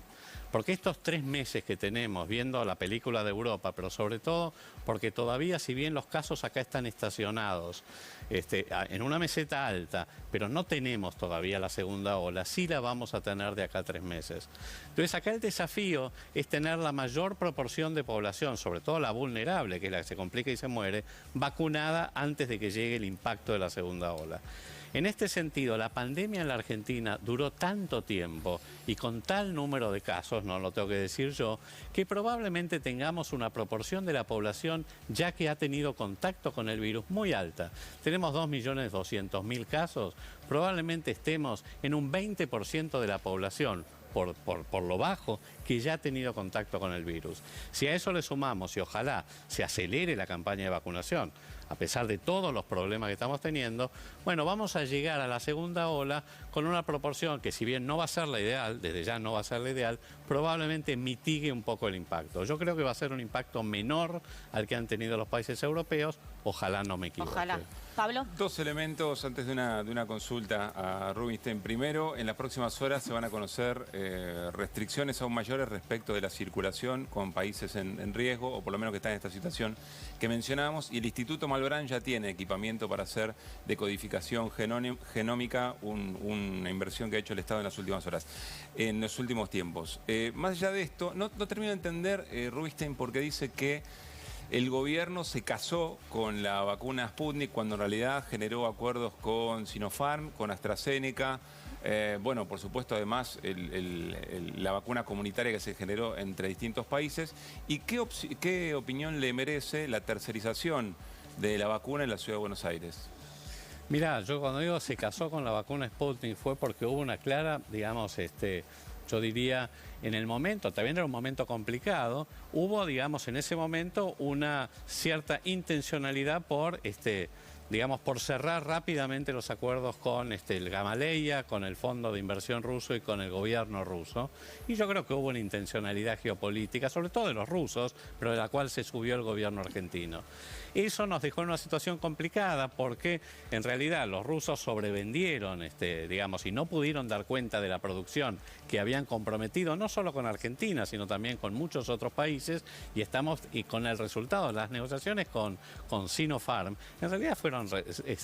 Porque estos 3 meses que tenemos viendo la película de Europa, pero sobre todo porque todavía, si bien los casos acá están estacionados en una meseta alta, pero no tenemos todavía la segunda ola, sí la vamos a tener de acá a 3 meses. Entonces acá el desafío es tener la mayor proporción de población, sobre todo la vulnerable, que es la que se complica y se muere, vacunada antes de que llegue el impacto de la segunda ola. En este sentido, la pandemia en la Argentina duró tanto tiempo y con tal número de casos, no lo tengo que decir yo, que probablemente tengamos una proporción de la población ya que ha tenido contacto con el virus muy alta. Tenemos 2.200.000 casos, probablemente estemos en un 20% de la población. Por lo bajo, que ya ha tenido contacto con el virus. Si a eso le sumamos, y ojalá se acelere la campaña de vacunación, a pesar de todos los problemas que estamos teniendo, bueno, vamos a llegar a la segunda ola con una proporción que, si bien no va a ser la ideal, desde ya no va a ser la ideal, probablemente mitigue un poco el impacto. Yo creo que va a ser un impacto menor al que han tenido los países europeos, ojalá no me equivoque. Ojalá. Pablo. 2 elementos antes de una consulta a Rubinstein. Primero, en las próximas horas se van a conocer restricciones aún mayores respecto de la circulación con países en riesgo, o por lo menos que están en esta situación que mencionábamos, y el Instituto Malbrán ya tiene equipamiento para hacer decodificación genómica, una inversión que ha hecho el Estado en las últimas horas, en los últimos tiempos. Más allá de esto, no termino de entender, Rubinstein, porque dice que el gobierno se casó con la vacuna Sputnik cuando en realidad generó acuerdos con Sinopharm, con AstraZeneca. Bueno, por supuesto, además, la vacuna comunitaria que se generó entre distintos países. ¿Y qué opinión le merece la tercerización de la vacuna en la Ciudad de Buenos Aires? Mirá, yo cuando digo se casó con la vacuna Sputnik fue porque hubo una clara, digamos, yo diría, en el momento, también era un momento complicado, hubo, digamos, en ese momento una cierta intencionalidad por, digamos, por cerrar rápidamente los acuerdos con el Gamaleya, con el Fondo de Inversión ruso y con el gobierno ruso. Y yo creo que hubo una intencionalidad geopolítica, sobre todo de los rusos, pero de la cual se subió el gobierno argentino. Eso nos dejó en una situación complicada porque en realidad los rusos sobrevendieron, digamos, y no pudieron dar cuenta de la producción que habían comprometido, no solo con Argentina, sino también con muchos otros países, y con el resultado de las negociaciones con Sinopharm, en realidad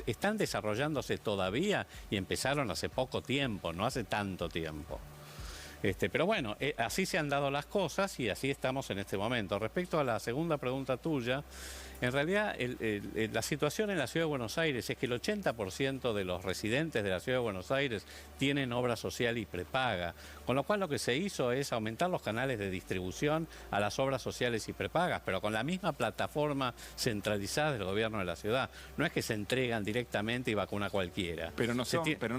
están desarrollándose todavía y empezaron hace poco tiempo, no hace tanto tiempo. Pero bueno, así se han dado las cosas y así estamos en este momento. Respecto a la segunda pregunta tuya, en realidad la situación en la Ciudad de Buenos Aires es que el 80% de los residentes de la Ciudad de Buenos Aires tienen obra social y prepaga, con lo cual lo que se hizo es aumentar los canales de distribución a las obras sociales y prepagas, pero con la misma plataforma centralizada del gobierno de la ciudad. No es que se entregan directamente y vacuna cualquiera. Pero no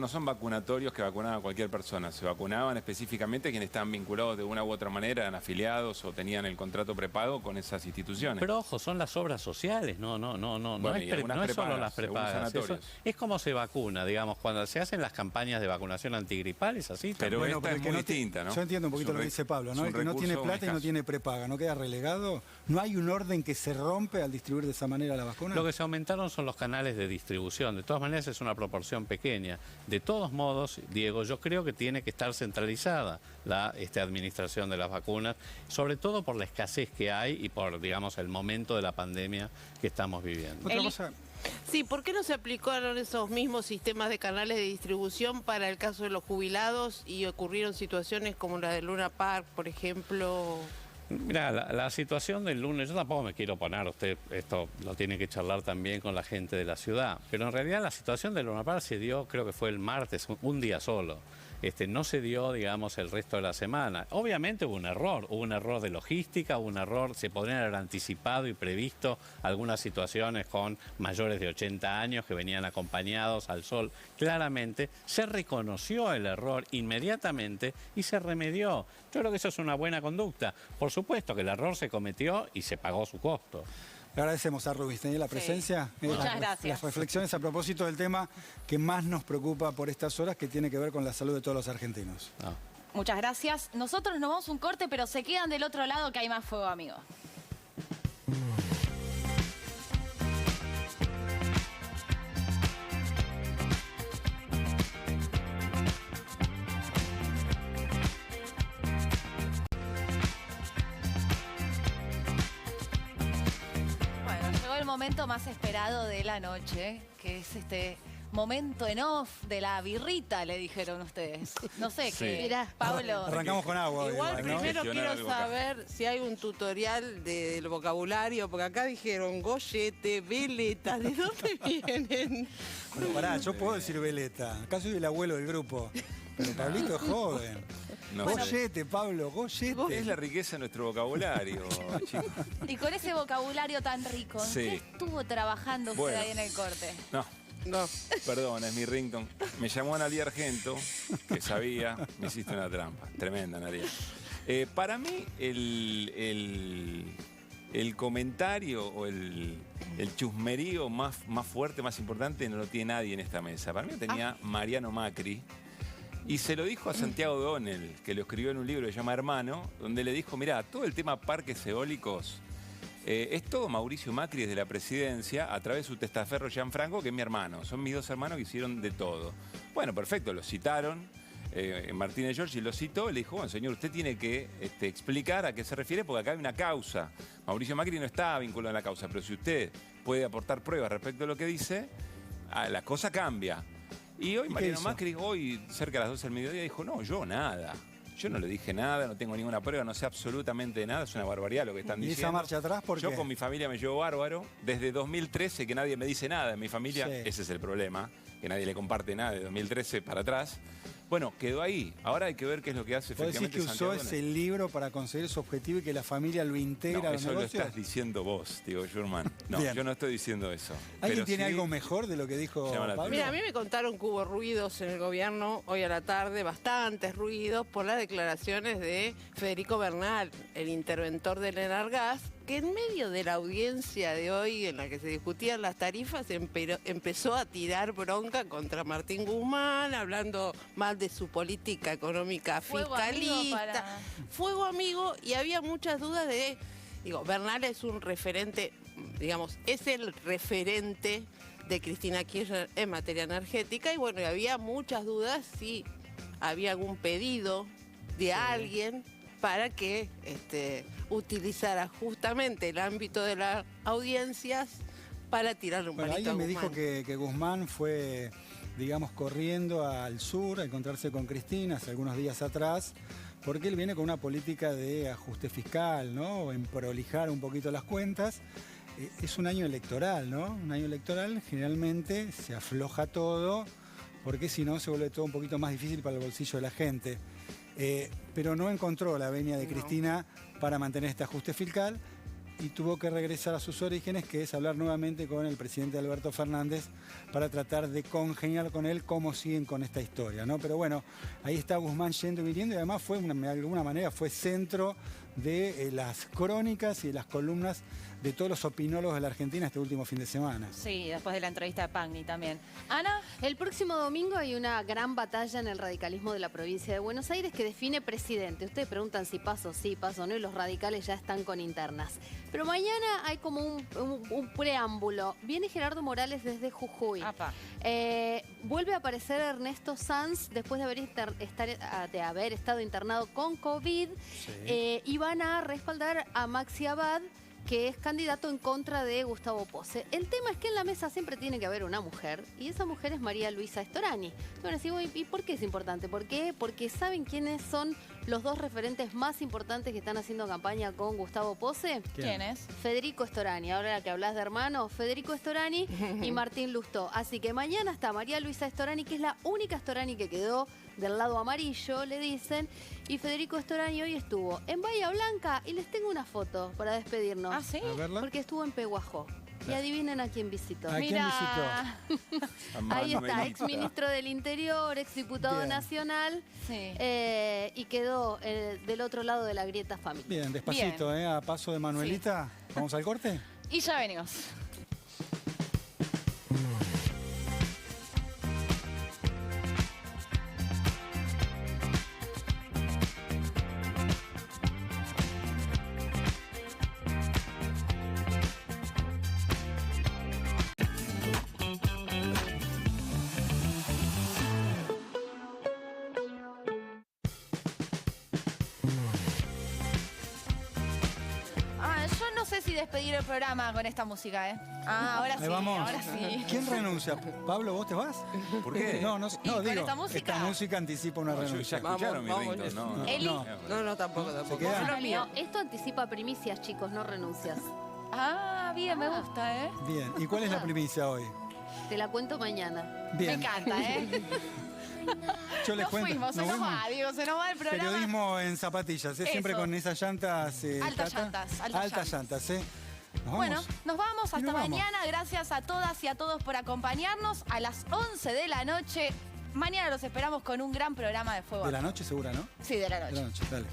son vacunatorios que vacunaban a cualquier persona, se vacunaban específicamente quienes estaban vinculados de una u otra manera, eran afiliados o tenían el contrato prepago con esas instituciones. Pero ojo, son las obras sociales, no es solo las prepagas. Es como se vacuna, digamos, cuando se hacen las campañas de vacunación antigripal, es así. Pero también. esta es muy distinta, ¿no? Yo entiendo un poquito lo que dice Pablo, ¿no? El que no tiene plata y no tiene prepaga, ¿no queda relegado? ¿No hay un orden que se rompe al distribuir de esa manera la vacuna? Lo que se aumentaron son los canales de distribución. De todas maneras es una proporción pequeña. De todos modos, Diego, yo creo que tiene que estar centralizada la administración de las vacunas, sobre todo por la escasez que hay y por, digamos, el momento de la pandemia que estamos viviendo. Otra cosa. Sí, ¿por qué no se aplicaron esos mismos sistemas de canales de distribución para el caso de los jubilados y ocurrieron situaciones como la de Luna Park, por ejemplo? Mira, la situación del lunes, yo tampoco me quiero poner, usted esto lo tiene que charlar también con la gente de la ciudad, pero en realidad la situación de Luna Park se dio, creo que fue el martes, un día solo. no se dio, digamos, el resto de la semana. Obviamente hubo un error de logística, hubo un error, se podrían haber anticipado y previsto algunas situaciones con mayores de 80 años que venían acompañados al sol. Claramente se reconoció el error inmediatamente y se remedió. Yo creo que eso es una buena conducta. Por supuesto que el error se cometió y se pagó su costo. Le agradecemos a Rubinstein la presencia. Muchas gracias. Las reflexiones a propósito del tema que más nos preocupa por estas horas, que tiene que ver con la salud de todos los argentinos. Muchas gracias. Nosotros nos vamos a un corte, pero se quedan del otro lado que hay más fuego, amigos. Momento más esperado de la noche, que es este momento en off de la birrita, le dijeron ustedes. No sé, qué. Mirá, Pablo. Arrancamos con agua. Igual primero quiero saber si hay un tutorial del vocabulario, porque acá dijeron gollete, veleta, ¿de dónde vienen? Bueno, pará, yo puedo decir veleta. Acá soy el abuelo del grupo. Pero Pablito es joven. No gollete, Pablo, gollete. Es la riqueza de nuestro vocabulario, chicos. Y con ese vocabulario tan rico, ¿en qué estuvo trabajando usted ahí en el corte? No, perdón, es mi ringtone. Me llamó Analía Argento, que sabía, me hiciste una trampa. Tremenda, Analía. Para mí, el comentario o el chusmerío más fuerte, más importante, no lo tiene nadie en esta mesa. Para mí lo tenía Mariano Macri. Y se lo dijo a Santiago Donel, que lo escribió en un libro que se llama Hermano, donde le dijo, mirá, todo el tema parques eólicos es todo Mauricio Macri desde la presidencia, a través de su testaferro Gianfranco, que es mi hermano. Son mis dos hermanos que hicieron de todo. Bueno, perfecto, lo citaron. Martínez Giorgi lo citó y le dijo, bueno, señor, usted tiene que explicar a qué se refiere, porque acá hay una causa. Mauricio Macri no está vinculado a la causa, pero si usted puede aportar pruebas respecto a lo que dice, la cosa cambia. Y hoy Mariano Macri, hoy cerca de las 12 del mediodía, dijo, no, yo nada. Yo no le dije nada, no tengo ninguna prueba, no sé absolutamente de nada, es una barbaridad lo que están diciendo. ¿Y esa marcha atrás por qué? Yo con mi familia me llevo bárbaro. Desde 2013 que nadie me dice nada en mi familia, ese es el problema, que nadie le comparte nada de 2013 para atrás. Bueno, quedó ahí. Ahora hay que ver qué es lo que hace efectivamente Santiago. ¿Vos decís que usó ese libro para conseguir su objetivo y que la familia lo integra a los negocios? Eso lo estás diciendo vos, digo, Schurman. No, yo no estoy diciendo eso. ¿Alguien tiene algo mejor de lo que dijo Pablo? Mira, a mí me contaron que hubo ruidos en el gobierno hoy a la tarde, bastantes ruidos, por las declaraciones de Federico Bernal, el interventor del Enargas, que en medio de la audiencia de hoy en la que se discutían las tarifas empezó a tirar bronca contra Martín Guzmán, hablando mal de su política económica fiscalista. Fuego amigo, y había muchas dudas de... Digo, Bernal es un referente, digamos, es el referente de Cristina Kirchner en materia energética, y bueno, había muchas dudas si había algún pedido de alguien para que utilizara justamente el ámbito de las audiencias para tirarle un palito a Guzmán. Alguien me dijo que Guzmán fue, digamos, corriendo al sur a encontrarse con Cristina hace algunos días atrás, porque él viene con una política de ajuste fiscal, ¿no? En prolijar un poquito las cuentas. Es un año electoral, ¿no? Un año electoral generalmente se afloja todo, porque si no se vuelve todo un poquito más difícil para el bolsillo de la gente. Pero no encontró la venia de Cristina para mantener este ajuste fiscal y tuvo que regresar a sus orígenes, que es hablar nuevamente con el presidente Alberto Fernández para tratar de congeniar con él cómo siguen con esta historia, ¿no? Pero bueno, ahí está Guzmán yendo y viniendo, y además fue, de alguna manera, fue centro de las crónicas y de las columnas de todos los opinólogos de la Argentina este último fin de semana. Sí, después de la entrevista de Pagni también. Ana. El próximo domingo hay una gran batalla en el radicalismo de la provincia de Buenos Aires que define presidente. Ustedes preguntan si paso sí, paso no, y los radicales ya están con internas. Pero mañana hay como un preámbulo. Viene Gerardo Morales desde Jujuy. Vuelve a aparecer Ernesto Sanz después de haber estado internado con COVID. Y van a respaldar a Maxi Abad, que es candidato en contra de Gustavo Pose. El tema es que en la mesa siempre tiene que haber una mujer, y esa mujer es María Luisa Storani. Bueno, ¿y por qué es importante? ¿Por qué? Porque saben quiénes son los dos referentes más importantes que están haciendo campaña con Gustavo Posse. ¿Quién es? Federico Storani. Ahora que hablas de hermanos, Federico Storani y Martín Lustó. Así que mañana está María Luisa Storani, que es la única Storani que quedó del lado amarillo, le dicen. Y Federico Storani hoy estuvo en Bahía Blanca y les tengo una foto para despedirnos. ¿Ah, sí? A verla. Porque estuvo en Peguajó. Y adivinen a quién visitó. ¿A quién visitó? Ahí está, ex ministro del Interior, ex diputado Bien. nacional, Sí. y quedó del otro lado de la grieta familiar. Bien, despacito, a paso de Manuelita. ¿Vamos al corte? Y ya venimos. Yo no sé si despedir el programa con esta música, ¿eh? Ahora Ahí sí, vamos. ahora sí. ¿Quién renuncia? Pablo, ¿vos te vas? ¿Por qué? No, con digo, esta música? anticipa una No, yo renuncia. ya escucharon mi ringtone, ¿no? Eli. No, tampoco. ¿Se queda? No, esto anticipa primicias, chicos, no renuncias. Bien, me gusta, ¿eh? Bien, ¿y cuál es la primicia hoy? Te la cuento mañana. Bien. Me encanta, ¿eh? Yo les Nos cuento. fuimos, se nos va, Diego, se nos va el programa. Periodismo en zapatillas, siempre Eso. con esas llantas. Altas Tata. llantas, Altas llantas, Nos Bueno, vamos. nos vamos Y hasta nos vamos. mañana. Gracias a todas y a todos por acompañarnos a las 11 de la noche. Mañana los esperamos con un gran programa de Fuego. De la noche segura, ¿no? Sí, de la De noche. la noche, dale.